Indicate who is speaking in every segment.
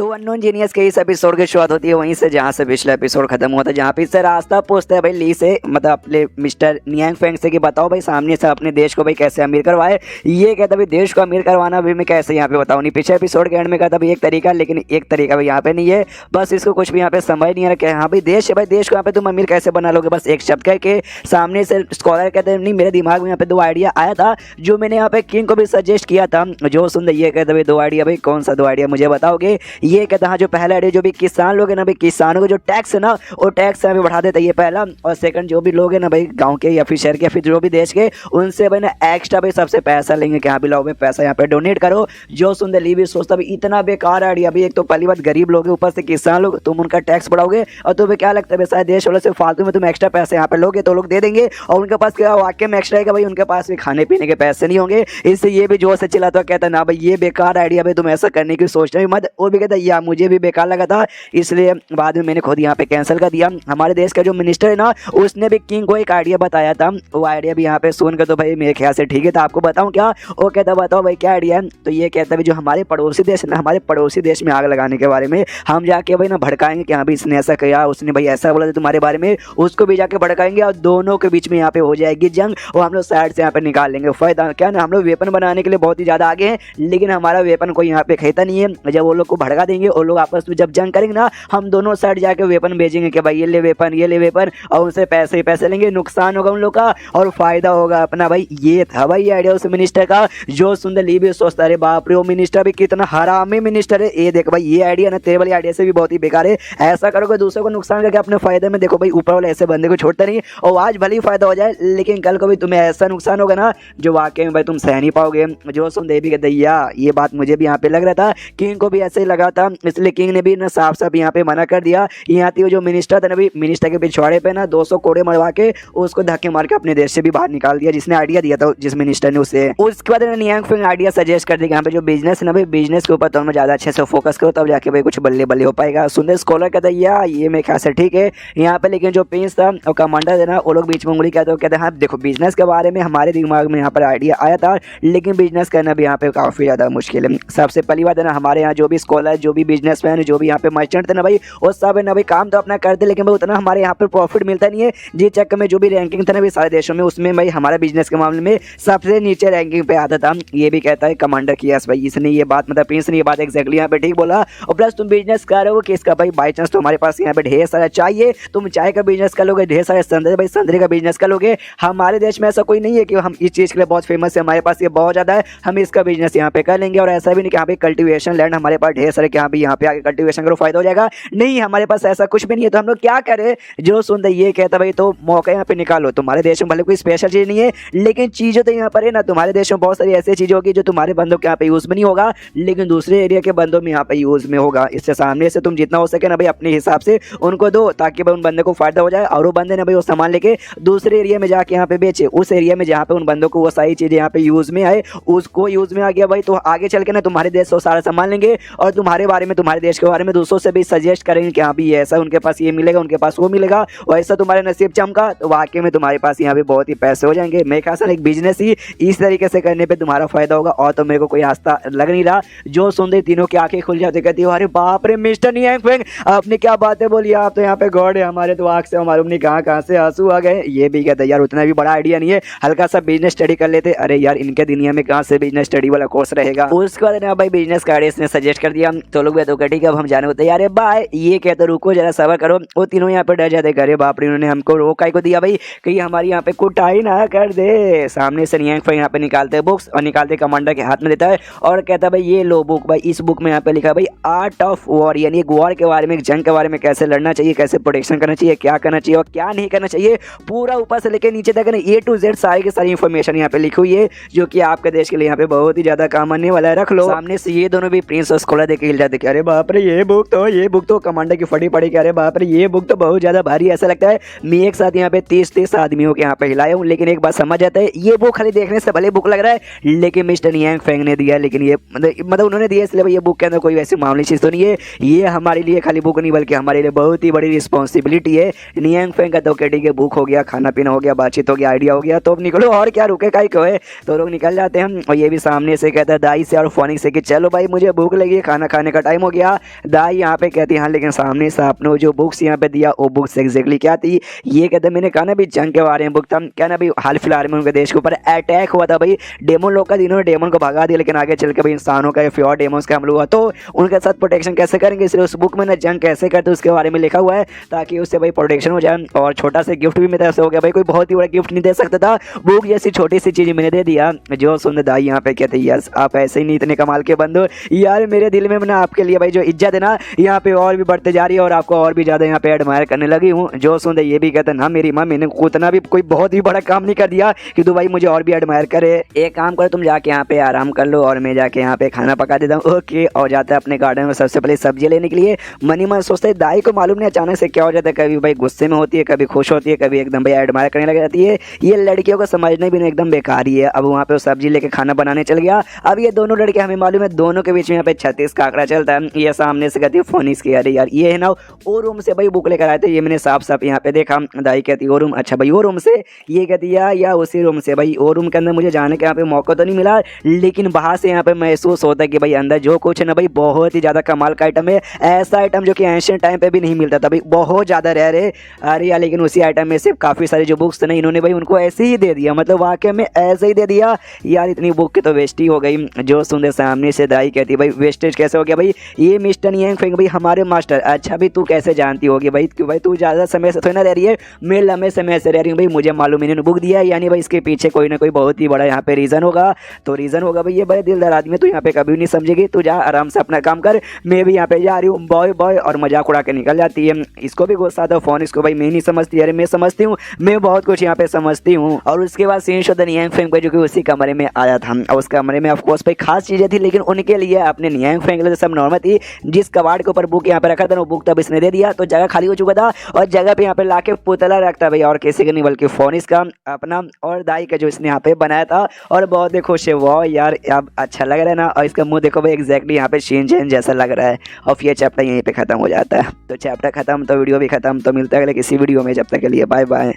Speaker 1: तो unknown genius के इस एपिसोड की शुरुआत होती है वहीं से जहाँ से पिछला एपिसोड खत्म हुआ था, जहाँ पे इससे रास्ता पूछता है भाई ली से, मतलब अपने मिस्टर नियांग फेंग से कि बताओ भाई सामने से अपने देश को भाई कैसे अमीर करवाए। ये कहता भाई देश को अमीर करवाना भी मैं कैसे यहाँ पे बताऊँ, नहीं पिछले एपिसोड के एंड में कहता भाई एक तरीका, लेकिन एक तरीका भाई यहाँ पे नहीं है, बस इसको कुछ भी यहाँ पे समझ नहीं आ रहा। हाँ भाई देश है, भाई देश को यहाँ पे तुम अमीर कैसे बना लोगे, बस एक शब्द कह के सामने से स्कॉलर कहते हैं नहीं मेरे दिमाग में यहाँ पे दो आइडिया आया था जो मैंने यहाँ पे किंग को भी सजेस्ट किया था। जो सुन ये कहते भाई दो आइडिया, भाई कौन सा दो आइडिया मुझे बताओगे। ये कहता हाँ जो पहला आइडिया जो भी किसान लोग है ना भाई, किसानों को जो टैक्स है ना वो टैक्स यहाँ पे बढ़ा देता है ये पहला, और सेकंड जो भी लोग है ना भाई गांव के या फिर शहर के या फिर जो भी देश के उनसे भाई ना एक्स्ट्रा भाई सबसे पैसा लेंगे कि हाँ भी लोग भाई पैसा यहाँ पे डोनेट करो। जो सुन ली भी सोचता भाई इतना बेकार आइडिया, भाई एक तो पहली बात गरीब लोग ऊपर से किसान लोग, तुम उनका टैक्स बढ़ाओगे और तुम्हें क्या लगता है शायद देश वाले से फालतू में तुम एक्स्ट्रा पैसे यहाँ पे लोगे तो लोग दे देंगे, और उनके पास क्या वाकई में एक्स्ट्रा है भाई उनके पास भी खाने पीने के पैसे नहीं होंगे। इससे ये भी जोर से चिल्लाता हुआ कहता ना भाई ये बेकार आइडिया, भाई तुम ऐसा करने की सोचना भी मत। वो भी कहता यार मुझे भी बेकार लगा था, इसलिए बाद में मैंने खुद यहाँ पे कैंसिल कर दिया। हमारे देश का जो मिनिस्टर है ना उसने भी किंग को एक आइडिया बताया था, वो आइडिया भी यहाँ पे सुन कर तो भाई मेरे ख्याल से ठीक है। तो आपको बताऊँ क्या, वो कहता बताओ भाई क्या आइडिया है। तो ये कहता है जो हमारे पड़ोसी देश ना, हमारे पड़ोसी देश में आग लगाने के बारे में हम जाके भाई ना भड़काएंगे कि हाँ भाई इसने ऐसा किया, उसने भाई ऐसा बोला था तुम्हारे बारे में, उसको भी जाके भड़काएंगे और दोनों के बीच में यहाँ पे हो जाएगी जंग और हम लोग साइड से यहाँ पे निकाल लेंगे। फायदा क्या ना, हम लोग वेपन बनाने के लिए बहुत ही ज़्यादा आगे हैं, लेकिन हमारा वेपन कोई यहाँ पे खरीदा नहीं है। जब वो लोग को भड़का देंगे और लोग आपस में जब जंग करेंगे ना, हम दोनों साइड जाके वेपन भेजेंगे कि भाई ये ले वेपन ये ले वेपन, और उनसे पैसे ही पैसे लेंगे, नुकसान होगा उन लोग का और फायदा होगा अपना। भाई ये था भाई आइडिया उस मिनिस्टर का। जो सुंदर ली भी सोचता है बाप रे वो मिनिस्टर भी कितना हरामी मिनिस्टर है। ये देख भाई ये आइडिया ना तेरे वाली आइडिया से भी बहुत ही बेकार है, ऐसा करोगे दूसरों को नुकसान करके अपने फायदे में। देखो भाई ऊपर वाले ऐसे बंदे को छोड़ता नहीं, और आज भले ही फायदा हो जाए लेकिन कल को भी तुम्हें ऐसा नुकसान होगा ना जो वाकई में भाई तुम सह नहीं पाओगे। जो सुन देवी कहते ये बात मुझे भी यहाँ पे लग रहा था, किंग को भी ऐसे ही लगा था, इसलिए किंग ने भी ना साफ साफ यहाँ पे मना कर दिया। यहाँ थी जो मिनिस्टर था ना भाई, मिनिस्टर के पिछवाड़े पे ना 200 कोड़े मरवा के उसको धक्के मार के अपने देश से भी बाहर निकाल दिया, जिसने आइडिया दिया था जिस मिनिस्टर ने उसे। उसके बाद नियांग फेंग आइडिया सजेस्ट कर दिया यहाँ पे जो बिजनेस है ना भाई, बिजनेस के ऊपर तो मैं ज्यादा अच्छे से फोकस करो तब जाके भाई कुछ बल्ले बल्ले हो पाएगा। सुंदर स्कॉलर कहता है ये मेरे ख्याल से ठीक है यहाँ पे, लेकिन जो प्रिंस था और कमांडर है ना वो लोग बीच में उंगली कहते हैं हाँ देखो बिजनेस के बारे में हमारे दिमाग में यहाँ पर आइडिया आया था, लेकिन बिजनेस करना भी यहाँ पे काफी ज्यादा मुश्किल है। सबसे पहली बात है ना हमारे यहाँ जो भी स्कॉलर जो भी बिजनेसमैन जो भी यहाँ पे मर्चेंट थे ना भाई वो सब है ना भाई काम तो अपना करते, लेकिन भाई उतना हमारे यहाँ पर प्रॉफिट मिलता नहीं है। जिस चक्कर में जो भी रैंकिंग था ना भाई सारे देशों में, उसमें भाई हमारा बिजनेस के मामले में सबसे नीचे रैंकिंग पे आता था। ये भी कहता है कमांडर की यस भाई, इसने ये बात मतलब प्रिंस ने ये बात एक्जैक्टली यहाँ पे ठीक बोला। और प्लस तुम बिजनेस कर रहे हो किसका भाई, बाई चांस तुम्हारे पास यहाँ पे ढेर सारा चाहिए, तुम चाय का बिजनेस कर लोगे, ढेर सारे संतरे भाई संतरे का बिजनेस कर लोगे। हमारे देश में ऐसा कोई नहीं है कि हम इस चीज़ के लिए बहुत फेमस है, हमारे पास ये बहुत ज़्यादा है, हम इसका बिजनेस यहाँ पे कर लेंगे। और ऐसा भी नहीं कि यहाँ पे कल्टीवेशन लैंड हमारे पास ढेर सारे, यहाँ भी यहाँ पे आगे कल्टीवेशन करो फायदा हो जाएगा, नहीं हमारे पास ऐसा कुछ भी नहीं है। तो हम लोग क्या करें। जो सुन ये कहता भाई तो मौका यहाँ पे निकालो, तुम्हारे देश में भले कोई स्पेशल चीज़ नहीं है लेकिन चीज़ें तो यहाँ पर है ना, तुम्हारे देश में बहुत सारी ऐसी चीज़ें होगी जो तुम्हारे बंदों के यहाँ पे यूज़ में नहीं होगा लेकिन दूसरे एरिया के बंदों में यहाँ पे यूज़ में होगा। इससे सामने से तुम जितना हो सके ना भाई अपने हिसाब से उनको दो ताकि भाई उन बंदे को फायदा हो जाए, और वो बंदे ना भाई वो सामान लेके दूसरे एरिया में जाके यहाँ पे बेचे, उस एरिया में जहाँ पे उन बंदों को वो सारी चीज़ें यहाँ पे यूज़ में आए, उसको यूज़ में आ गया भाई तो आगे चल के ना तुम्हारे देश से सारा सामान लेंगे और तुम्हारे बारे में तुम्हारे देश के बारे में दूसरों से भी सजेस्ट करेंगे कि हाँ भी ऐसा उनके पास ये मिलेगा उनके पास वो मिलेगा, वैसा तुम्हारे नसीब चमका तो वाकई में तुम्हारे पास यहाँ पे बहुत ही पैसे हो जाएंगे। मेरे ख्याल से एक बिजनेस ही इस तरीके से करने पे तुम्हारा फायदा होगा, और तो मेरे को कोई आस्था लग नहीं रहा। जो सुन दे तीनों की आंखें खुल जाती, कहती है अरे बाप रे मिस्टर नियांग फेंग आपने क्या बातें बोली, आप तो यहाँ पे गॉड है, हमारे तो आंख से हमारे नहीं कहाँ से आंसू आ गए। ये भी कहते यार उतना भी बड़ा आइडिया नहीं है, हल्का सा बिजनेस स्टडी कर लेते। अरे यार इनके दुनिया में कहाँ से बिजनेस स्टडी वाला कोर्स रहेगा। उसके बाद ना भाई बिजनेस का आइडिया सजेस्ट कर दिया तो लोग तो ठीक है अब हम जाने होते यार बाय। ये कहते रुको जरा सबर करो, वो तीनों यहाँ पे डर जाते, अरे बाप रे उन्होंने हमको रोका को दिया भाई कहीं हमारी यहाँ पे कुटाई ना कर दे। सामने से नियांग फेंग यहाँ पे निकालते हैं बुक्स और निकालते कमांडर के हाथ में देता है और कहता है भाई ये लो बुक, भाई इस बुक में यहाँ पे लिखा है भाई आर्ट ऑफ वॉर, यानी एक वॉर के बारे में, एक जंग के बारे में, कैसे लड़ना चाहिए, कैसे प्रोटेक्शन करना चाहिए, क्या करना चाहिए और क्या नहीं करना चाहिए, पूरा ऊपर से लेकर नीचे तक A to Z सारी की सारी इन्फॉर्मेशन यहाँ पे लिखी हुई है जो कि आपके देश के लिए यहाँ पे बहुत ही ज्यादा काम आने वाला है। रख लो। सामने से ये दोनों भी प्रिंस और स्कॉलर देख के हिल जाते, अरे बाप रे ये बुक तो कमांडर की फटी पड़ी, अरे बाप रे ये बुक तो बहुत ज्यादा भारी, ऐसा लगता है मैं एक साथ यहाँ पे 30 आदमियों के यहाँ पे हिलाया हूँ। लेकिन एक बात समझ जाता है ये बुक खाली देखने से भले बुक लग रहा है लेकिन मिस्टर नियांग फेंग ने दिया, लेकिन ये मतलब उन्होंने दिया इसलिए ये बुक के अंदर कोई वैसी मामूली चीज़ तो नहीं है, ये हमारे लिए खाली बुक नहीं बल्कि हमारे लिए बहुत ही बड़ी रिस्पॉन्सिबिलिटी है। नियांग फेंग का तो ठीक है बुक हो गया, खाना पीना हो गया, बातचीत हो गया, आइडिया हो गया, तो अब निकलो और क्या रुके का क्यों है। तो लोग निकल जाते हैं और ये भी सामने से कहता है दाई से और फोनिक से कि चलो भाई मुझे भूख लगी है, खाना जाने का टाइम हो गया। दाई यहाँ पे कहती हाँ, लेकिन सामने से आपने जो बुक्स यहाँ पे दिया वो बुक्स एग्जैक्टली क्या थी? ये कहते मैंने कहा ना भी जंग के बारे में बुक था, क्या ना भी हाल फिलहाल में उनके देश के ऊपर अटैक हुआ था भाई डेमन लोग का, इन्होंने डेमन को भगा दिया, लेकिन आगे चल के भाई इंसानों का फ्योर डेमोस का हमला हुआ, तो उनके साथ प्रोटेक्शन कैसे करेंगे, इसलिए उस बुक में ना जंग कैसे करते उसके बारे में लिखा हुआ है, ताकि उससे भाई प्रोटेक्शन हो जाए। और छोटा सा गिफ्ट भी मेरे तरफ से हो गया भाई, कोई बहुत ही बड़ा गिफ्ट नहीं दे सकता था, बुक जैसी छोटी सी चीज मैंने दे दिया। जो सुन दाई यहाँ पे कहते यस आप ऐसे ही नहीं इतने कमाल के बंदो यार, मेरे दिल में ना आपके लिए भाई जो इज्जत है ना यहाँ पे और भी बढ़ते जा रही है और आपको और भी ज्यादा यहाँ पे एडमायर करने लगी हूँ। जो सुन ये भी कहते ना मेरी माँ मैंने उतना भी कोई बहुत ही बड़ा काम नहीं कर दिया कि तू भाई मुझे और भी एडमायर करे, एक काम कर तुम जाके यहाँ पे आराम कर लो और मैं जाके यहाँ पे खाना पका देता हूँ। ओके, और जाता है अपने गार्डन में सबसे पहले सब्जी लेने के लिए। मनी मन सोचता है दाई को मालूम नहीं अचानक से क्या हो जाता है, कभी भाई गुस्से में होती है, कभी खुश होती है, कभी एकदम भाई एडमायर करने लग जाती है। ये लड़कियों को समझने भी एकदम बेकार ही है। अब वहाँ पे सब्जी लेके खाना बनाने चल गया। अब ये दोनों लड़के हमें मालूम है दोनों के बीच में यहाँ पे 36 का आंकड़ा चलता है। ये सामने से कहती है फोनिक्स की, अरे यार ये है ना वो रूम से भाई बुक लेकर आए थे, ये मैंने साफ साफ यहाँ पे देखा। दाई कहती वो रूम, अच्छा भाई वो रूम से, ये कहती या उसी रूम से भाई, वो रूम के अंदर मुझे जाने का यहाँ पे मौका तो नहीं मिला, लेकिन बाहर से यहाँ पे महसूस होता है कि भाई अंदर जो कुछ है ना भाई बहुत ही ज़्यादा कमाल का आइटम है, ऐसा आइटम जो कि एंशिएंट टाइम पे भी नहीं मिलता था भाई, बहुत ज़्यादा रेयर है। अरे यार लेकिन उसी आइटम में से काफ़ी सारी जो बुक्स थे ना इन्होंने भाई उनको ऐसे ही दे दिया, मतलब वाकई में ऐसे ही दे दिया यार, इतनी बुक की तो वेस्ट ही हो गई। जो सुंदर सामने से दाई कहती भाई वेस्टेज कैसे हो गया भाई, ये मिस्टर नियांग फेंग भाई हमारे मास्टर, अच्छा भी तू कैसे जानती होगी भाई, क्यों भाई तू ज़्यादा समय से थोड़ी ना रह रही है, मैं लंबे समय से रह रही हूँ भाई, मुझे मालूम इन्होंने बुक दिया है, यानी भाई इसके पीछे कोई ना कोई बहुत ही बड़ा यहाँ पे रीज़न होगा। तो रीज़न होगा भाई ये बड़े दिलदार आदमी, तू यहाँ पे कभी नहीं समझेगी, तू जा आराम से अपना काम कर, मैं भी यहाँ पे जा रही हूँ बॉय बॉय, और मजाक उड़ा के निकल जाती है। इसको भी गुस्सा आता है फोन, इसको भाई मैं नहीं समझती, अरे मैं समझती हूँ, मैं बहुत कुछ यहाँ पे समझती हूँ। और उसके बाद scene show the Niang Feng भाई जो कि उसी कमरे में आया था, और उस कमरे में ऑफकोर्स भाई खास चीज़ें थी, लेकिन उनके लिए अपने नियांग फेंग लिए सब नॉर्मल थी। जिस कबाड़ के ऊपर बुक यहाँ पे रखा था वो बुक तब इसने दे दिया, तो जगह खाली हो चुका था, और जगह पे यहाँ पे लाके पुतला रखता भाई, और किसी का नहीं बल्कि फोनिक्स का अपना और दाई का जो इसने यहाँ पे बनाया था, और बहुत ही खुश है वो यार, अब अच्छा लग रहा है ना। और इसका मुंह देखो भाई एग्जैक्टली यहाँ पे शिनचैन जैसा लग रहा है। और फिर ये चैप्टर यहीं पे खत्म हो जाता है। तो चैप्टर खत्म तो वीडियो भी खत्म, तो मिलता है अगले किसी वीडियो में, जब तक के लिए बाय बाय।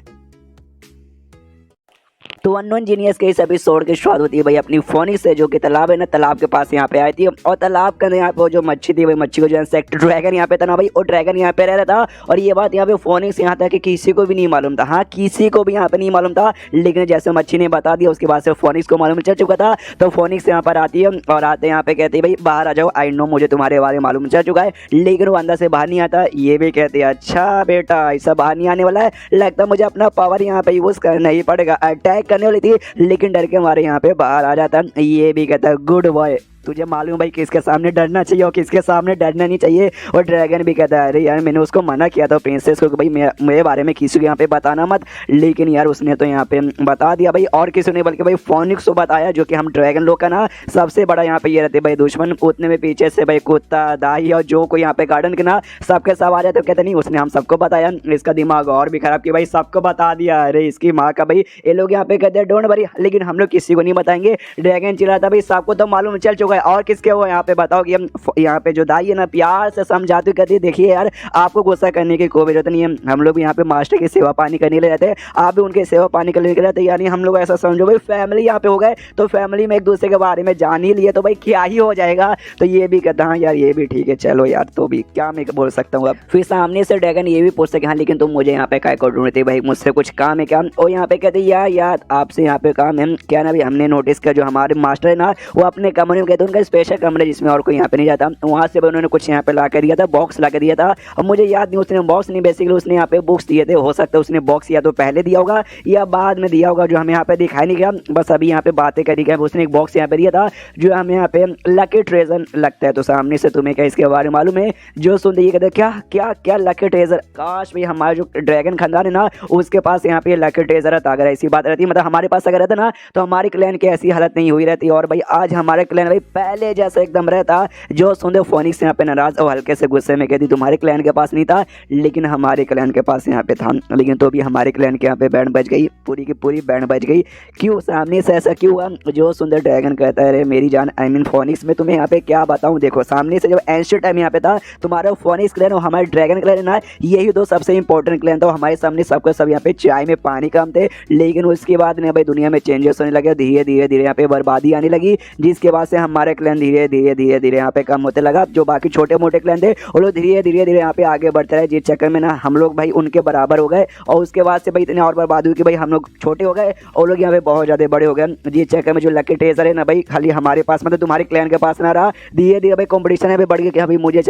Speaker 1: तो अननोन जीनियस के इस एपिसोड की शुरुआत होती है भाई अपनी फोनिक्स से, जो कि तालाब है ना, तालाब के पास यहाँ पे आई थी, और तालाब के अंदर यहाँ पे जो मच्छी थी भाई, मच्छी को जो इंसेक्ट ड्रैगन यहाँ पे था ना भाई, वो ड्रैगन यहाँ पे रह रहा था। और ये बात यहाँ पे फोनिक्स यहाँ तक कि किसी को भी नहीं मालूम था, हाँ किसी को भी यहाँ पे नहीं मालूम था, लेकिन जैसे मच्छी ने बता दिया उसके बाद से फोनिक्स को मालूम चल चुका था। तो फोनिक्स यहाँ पर आती है और आते यहाँ पे कहती है भाई बाहर आ जाओ, आई नो मुझे तुम्हारे बारे में मालूम चल चुका है, लेकिन वो अंदर से बाहर नहीं आता। ये भी कहते हैं अच्छा बेटा ऐसा बाहर नहीं आने वाला है, लगता है मुझे अपना पावर यहाँ पे यूज करना ही पड़ेगा। अटैक करने वाली थी लेकिन डर के मारे यहाँ पे बाहर आ जाता। ये भी कहता है गुड बॉय, तुझे मालूम भाई किसके सामने डरना चाहिए और किसके सामने डरना नहीं चाहिए। और ड्रैगन भी कहता है अरे यार मैंने उसको मना किया था प्रिंसेस को भाई मेरे बारे में किसी को यहाँ पे बताना मत, लेकिन यार उसने तो यहाँ पे बता दिया भाई, और किसी ने बल्कि भाई फोनिक्स को बताया, जो कि हम ड्रैगन लोग का ना सबसे बड़ा यहाँ पे ये रहते भाई दुश्मन। उतने में पीछे से भाई कुत्ता दाई और जो कोई यहाँ पे गार्डन के ना सबके सब आ जाते, कहते नहीं उसने हम सबको बताया। इसका दिमाग और भी खराब किया भाई, सबको बता दिया। अरे इसकी माँ का भाई ये लोग यहाँ पे कहते हैं डोंट वरी, लेकिन हम लोग किसी को नहीं बताएंगे। ड्रैगन चिल्लाता भाई सबको तो मालूम चल चुका है, और किसके वो यहाँ पे बताओ कि हम यहाँ पे जो दाई है ना प्यार से समझाते कहती है देखिए यार आपको गुस्सा करने की कोई जरूरत नहीं है, हम लोग यहाँ पे मास्टर की सेवा पानी करने ले जाते हैं, आप भी उनके सेवा पानी करने के लिए जाते हैं, यानी हम लोग ऐसा समझो भाई फैमिली यहाँ पे हो गए, तो फैमिली में एक दूसरे के बारे में जान ही लिए तो भाई क्या ही हो जाएगा। तो ये भी कहता हाँ यार ये भी ठीक है, चलो यार तो भी क्या मैं बोल सकता हूँ। अब फिर सामने से ड्रैगन ये भी पूछ सके हाँ लेकिन तुम मुझे यहाँ पे काय को ढूंढते भाई, मुझसे कुछ काम है क्या? और यहाँ पे कहते यार आपसे यहाँ पे काम है क्या ना भाई, हमने नोटिस किया जो हमारे मास्टर है ना वो अपने कमरे में कहते हैं उनका स्पेशल कमरे जिसमें और कोई यहाँ पे नहीं जाता, वहाँ से उन्होंने कुछ यहाँ पे ला कर दिया था, बॉक्स ला कर दिया था। और मुझे याद नहीं उसने बॉक्स नहीं, बेसिकली उसने यहाँ पे बुक्स दिए थे, हो सकता है उसने बॉक्स या तो पहले दिया होगा या बाद में दिया होगा, जो हमें यहाँ पे दिखाई नहीं गया, बस अभी यहाँ पे बातें करी गई। उसने एक बॉक्स यहाँ पे दिया था जो हमें यहाँ पे लकी ट्रेजर लगता है। तो सामने से तुम्हें क्या इसके बारे में मालूम है? जो सुनते ये कहते क्या क्या क्या लकी ट्रेजर, काश भाई हमारे जो ड्रैगन खानदान है ना उसके पास यहाँ पे लकी ट्रेजर रहता, अगर ऐसी बात रहती मतलब हमारे पास अगर रहता ना तो हमारी क्लैन की ऐसी हालत नहीं हुई रहती, और भाई आज हमारे क्लैन भाई पहले जैसे एकदम रहता। जो सुनते फोनिक्स यहाँ पे नाराज और हल्के से गुस्से में कहती तुम्हारे क्लैन के पास नहीं था लेकिन हमारे क्लैन के पास यहाँ पे था, लेकिन तो भी हमारे क्लैन के यहाँ पे बैंड बज गई, पूरी की पूरी बैंड बज गई। क्यों सामने से ऐसा क्यों हुआ? जो सुंदर ड्रैगन कहता है अरे मेरी जान आई मीन फोनिक्स में तुम्हें यहाँ पे क्या बताऊँ, देखो सामने से जब एंशिएंट टाइम यहाँ पे था तुम्हारा फोनिक्स क्लैन और हमारे ड्रैगन क्लैन ना यही दो सबसे इंपॉर्टेंट क्लैन था, हमारे सामने सबके सब यहाँ पे चाय में पानी कम थे, लेकिन उसके बाद ना भाई दुनिया में चेंजेस होने लगे, धीरे धीरे धीरे यहाँ पे बर्बादी आने लगी, जिसके बाद से हमारे हमारे क्लैन धीरे धीरे यहाँ पे कम होते लगा। जो बाकी छोटे मोटे क्लैन थे वो लोग धीरे धीरे यहाँ पे आगे बढ़ते रहे, जिस चक्कर में ना हम लोग भाई उनके बराबर हो गए। और उसके बाद से भाई इतने और बर्बाद हुई कि भाई हम लोग छोटे हो गए और लोग यहाँ पे बहुत ज़्यादा बड़े हो गए। जिस चक्कर में जो लकी ट्रेजर है ना भाई खाली हमारे पास, मतलब तुम्हारे क्लैन के पास ना रहा। धीरे धीरे भाई कॉम्पिटिशन है बढ़ गया कि भाई मुझे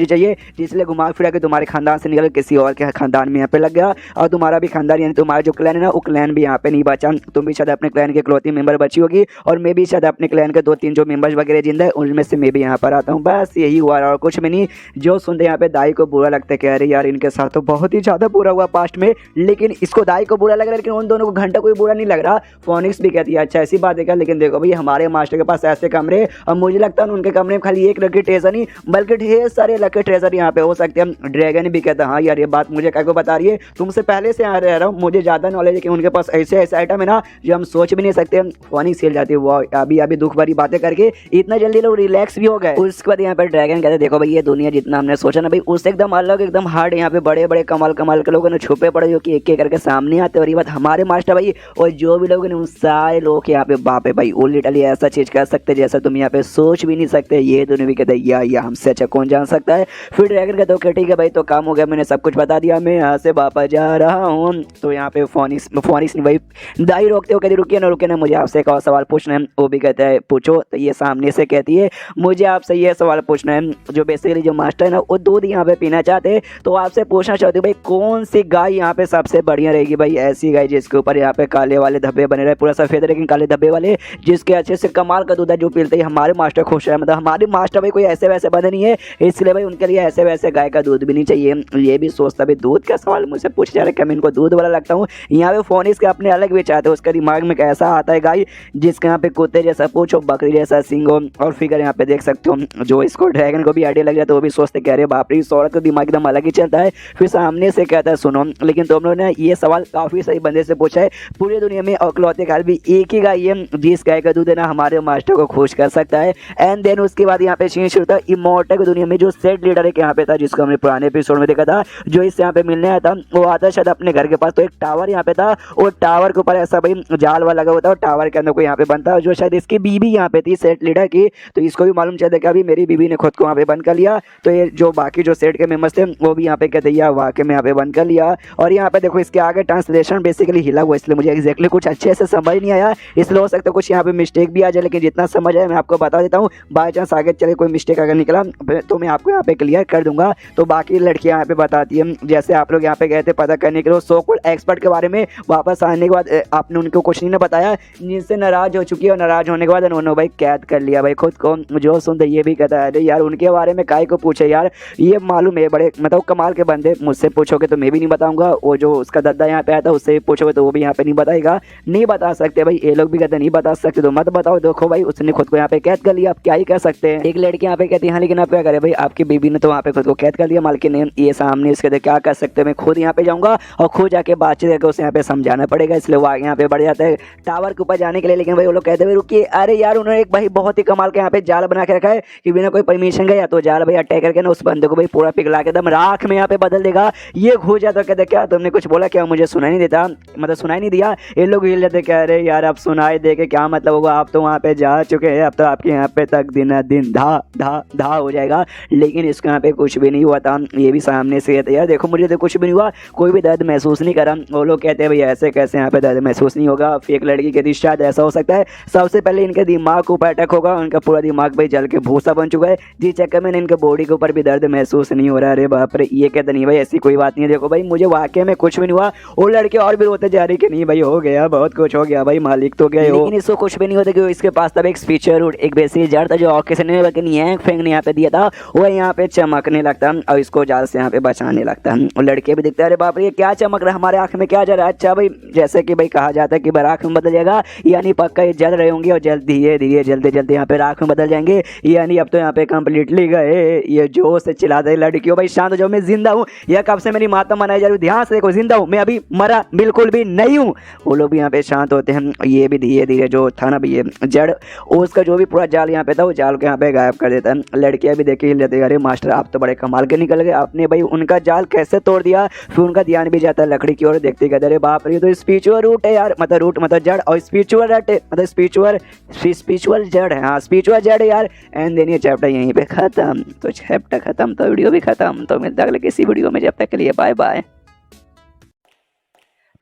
Speaker 1: चाहिए, जिसलिए घुमा फिरा के तुम्हारे खानदान से निकल किसी और के खानदान में यहाँ पे लग गया। और तुम्हारा भी खानदान यानी तुम्हारा जो क्लैन है ना वो क्लैन भी यहाँ पे नहीं बचा। तुम भी शायद अपने क्लैन के इकलौती मेंबर बची होगी और मैं भी शायद अपने क्लैन के 2-3 जो मेंबर्स वगैरह जिंदा है उनमें से मैं भी यहाँ पर आता हूँ। बस यही हुआ और कुछ भी नहीं। जो सुनते यहाँ पे दाई को बुरा लगता है कि अरे यार इनके साथ तो बहुत ही ज़्यादा बुरा हुआ पास्ट में, लेकिन इसको दाई को बुरा लग रहा है, लेकिन उन दोनों को घंटा कोई बुरा नहीं लग रहा। फोनिक्स भी कहती है अच्छा ऐसी बात है क्या, लेकिन देखो भाई हमारे मास्टर के पास ऐसे कमरे, और मुझे लगता है उनके कमरे में खाली एक लकी ट्रेजर नहीं बल्कि ढेर सारे लकी ट्रेजर यहाँ पे हो सकते हैं। ड्रैगन भी कहता है हाँ यार ये बात मुझे क्या को बता रही है, तुमसे पहले से यहाँ रह रहा हूँ, मुझे ज़्यादा नॉलेज है कि उनके पास ऐसे ऐसे आइटम है ना जो हम सोच भी नहीं सकते। फोनिक्स हिल जाती है वो अभी दुख भरी बातें करके इतना जल्दी लोग रिलैक्स भी हो गए। उसके बाद यहाँ पर ड्रैगन कहते देखो भाई ये दुनिया जितना हमने सोचा ना भाई उससे एकदम अलग एकदम हार्ड, यहाँ पे बड़े बड़े कमाल के लोगों ने छुपे पड़े जो कि एक एक करके सामने आते। और ये बात हमारे मास्टर भाई और जो भी लोग ने उन सारे लोग यहाँ पे बाप है भाई वो लिटरली ऐसा चीज कर सकते जैसा तुम यहाँ पे सोच भी नहीं सकते। ये दोनों भी कहते या हमसे अच्छा कौन जान सकता है। फिर ड्रैगन कहते ओके ठीक है भाई तो काम हो गया, मैंने सब कुछ बता दिया, मैं यहाँ से वापस जा रहा हूँ। तो यहाँ पे फोनिक्स ने भाई दाई रोकते हो, कहती रुकिए ना मुझे आपसे एक और सवाल पूछना है। वो भी कहता है पूछो। तो ये सामने से कहती है मुझे आपसे ये सवाल पूछना है, जो बेसिकली जो मास्टर है ना वो दूध यहाँ पे पीना चाहते हैं, तो आपसे पूछना चाहती हूँ भाई कौन सी गाय यहाँ पे सबसे बढ़िया रहेगी। भाई ऐसी गाय जिसके ऊपर यहाँ पे काले वाले धब्बे बने रहे, पूरा सफेद लेकिन काले धब्बे वाले, जिसके अच्छे से कमाल का दूध है, जो पीते ही हमारे मास्टर खुश है। मतलब हमारे मास्टर भाई कोई ऐसे वैसे बंदे नहीं है, इसलिए भाई उनके लिए ऐसे वैसे गाय का दूध भी नहीं चाहिए। ये भी सोचता भाई दूध का सवाल मुझसे पूछ जा रहा है क्या मैं इनको दूध वाला लगता हूँ। यहाँ पे फोनिक्स के अपने अलग विचार थे, उसके दिमाग में कैसा आता है गाय जिसके यहाँ पे कुत्ते जैसा पूछो, बकरी जैसा सिंग हो और फिगर यहाँ पे देख सकते हो। जो इसको ड्रैगन को भी आइडिया लग जाता है वो भी सोचते कह रहे बाप रे इस औरत का दिमाग एकदम अलग ही चलता है। फिर सामने से कहता है सुनो लेकिन तुम लोगों ने ये सवाल काफी सही बंदे से पूछा है, पूरी दुनिया में औकलौते गाय भी एक ही गाय है जिस गाय का दूध है ना हमारे मास्टर को खुश कर सकता है। एंड देन उसके बाद यहाँ पे सीन शुरू था इमोर्टल की दुनिया में जो सेट लीडर एक यहाँ पे था जिसको हमने पुराने एपिसोड में देखा था, जो इससे यहाँ पे मिलने आया था वो आता शायद अपने घर के पास। तो एक टावर यहाँ पे था और टावर के ऊपर ऐसा भाई जाल वाला लगा हुआ था और टावर के अंदर कोई यहाँ पे बनता जो शायद इसकी बीबी यहाँ पे थी सेट लीडर की। तो इसको भी मालूम चलता कि अभी मेरी बीबी ने खुद को वहाँ पे बंद कर लिया। तो ये जो बाकी जो सेट के मेंबर्स थे वो भी यहाँ पे कहते हैं वाकई में यहाँ पे बंद कर लिया। और यहाँ पे देखो इसके आगे ट्रांसलेशन बेसिकली हिला हुआ, इसलिए मुझे एक्जैक्टली कुछ अच्छे से समझ नहीं आया, इसलिए हो सकता है कुछ यहाँ पे मिस्टेक भी आ जाए, लेकिन जितना समझ आया मैं आपको बता देता हूँ। बाई चांस आगे चले कोई मिस्टेक अगर निकला तो मैं आपको यहाँ पे क्लियर कर दूंगा। तो बाकी लड़कियाँ यहाँ पे बताती है जैसे आप लोग यहाँ पे गए थे पता करने के लिए सो कॉल्ड एक्सपर्ट के बारे में, वापस आने के बाद आपने उनको कुछ नहीं बताया जिनसे नाराज हो चुकी है और नाराज होने के बाद उन्होंने भाई कैद कर लिया भाई खुद को। जो सुनते ये भी कहता है अरे यार उनके बारे में काय को पूछे यार, ये मालूम है बड़े मतलब कमाल के बंदे, मुझसे पूछोगे तो मैं भी नहीं बताऊंगा, वो जो उसका दद्दा यहाँ पे आया था उससे पूछोगे तो वो भी यहाँ पे नहीं बताएगा, नहीं बता सकते भाई। ये लोग भी कहते नहीं बता सकते तो मत बताओ। देखो भाई उसने खुद को यहाँ पे कैद कर लिया, आप क्या ही कर सकते हैं। एक लड़की यहाँ पे कहती है हाँ लेकिन आप क्या करें भाई, आपकी बीबी ने तो वहाँ पे खुद को कैद कर लिया मालकिन ने, ये सामने इसके क्या कर सकते हैं। मैं खुद यहाँ पे जाऊंगा और खुद जाके बातचीत करके उसे यहाँ पे समझाना पड़ेगा, इसलिए वो आगे यहाँ पे बढ़ जाता है टावर के ऊपर जाने के लिए। लेकिन भाई वो लोग कहते हुए रुकिए, अरे यार उन्होंने एक भाई बहुत ही कमाल के यहाँ पे जाल बना के रखा है कि बिना कोई परमिशन गया तो जाल भाई अटैक करके ना उस बंदे को भाई पूरा पिघला के एकदम राख में यहाँ पे बदल देगा। ये घुस जाता कहते क्या तुमने कुछ बोला क्या, मुझे सुनाई नहीं देता, मतलब सुनाई नहीं दिया। ये लोग हिल जाते कह रहे यार आप सुनाई दे के क्या मतलब होगा, आप तो वहाँ पे जा चुके हैं, अब तो आपके यहाँ पे तक दिन दिन धा धा धा हो जाएगा। लेकिन इसके यहाँ पे कुछ भी नहीं हुआ था, ये भी सामने से कहते यार देखो मुझे तो कुछ भी नहीं हुआ, कोई भी दर्द महसूस नहीं करा। वो लोग कहते हैं भाई ऐसे कैसे यहाँ पे दर्द महसूस नहीं होगा। फेक लड़की कहती शायद ऐसा हो सकता है सबसे पहले इनके दिमाग के ऊपर अटैक होगा, उनका पूरा दिमाग भाई जल के भूसा बन चुका है जिस चक्कर में इनके बॉडी के ऊपर भी दर्द महसूस नहीं हो रहा है। अरे बाप रे, ये कहते नहीं भाई ऐसी कोई बात नहीं है, देखो भाई मुझे वाकई में कुछ भी नहीं हुआ। वो लड़के और भी रोते जा रही कि नहीं भाई हो गया बहुत कुछ हो गया भाई मालिक तो गए, लेकिन इसको कुछ भी नहीं होता क्योंकि इसके पास तब एक स्पीचर रूट एक बेसिक जड़ था जो और किसी ने नियंग फेंग ने यहाँ पे दिया था, वो यहाँ पे चमकने लगता और इसको जाल से यहाँ पे बचाने लगता। और लड़के भी दिखते हैं अरे बाप रे क्या चमक रहा है हमारे आंख में क्या जा रहा है। अच्छा भाई जैसे कि भाई कहा जाता है कि राख में बदल जाएगा, यानी पक्का ये जल रहे होंगे और जल्द धीरे धीरे जलते जलते यहाँ पे राख में बदल जाएंगे, यानी अब तो यहाँ पे कंप्लीटली गए। ये जोर से चिल्लाते हैं लड़कियों भाई शांत हो जाओ, मैं जिंदा हूँ, यह कब से मेरी माता मनाई जा रही, ध्यान से देखो जिंदा हूँ मैं, अभी मरा बिल्कुल भी नहीं हूँ। वो लोग भी यहाँ पे शांत होते हैं। ये भी धीरे धीरे जो था ना भैया जड़ उसका जो भी पूरा जाल यहाँ पे था वो जाल को यहाँ पे गायब कर देता है। लड़कियां भी देखी लेते अरे मास्टर आप तो बड़े कमाल के निकल गए, आपने भाई उनका जाल कैसे तोड़ दिया। फिर उनका ध्यान भी जाता है लकड़ी की ओर, देखते कहते अरे बाप रे तो स्पिरिचुअल रूट है यार, मतलब रूट मतलब जड़, और स्पिरिचुअल रट मतलब स्पिरिचुअल जड़ जेड है, हाँ स्पिरिचुअल जेड यार। एंड देन ये चैप्टर यहीं पे खत्म। तो चैप्टर खत्म तो वीडियो भी खत्म। तो मिलता है अगले किसी वीडियो में, जब तक के लिए बाय बाय।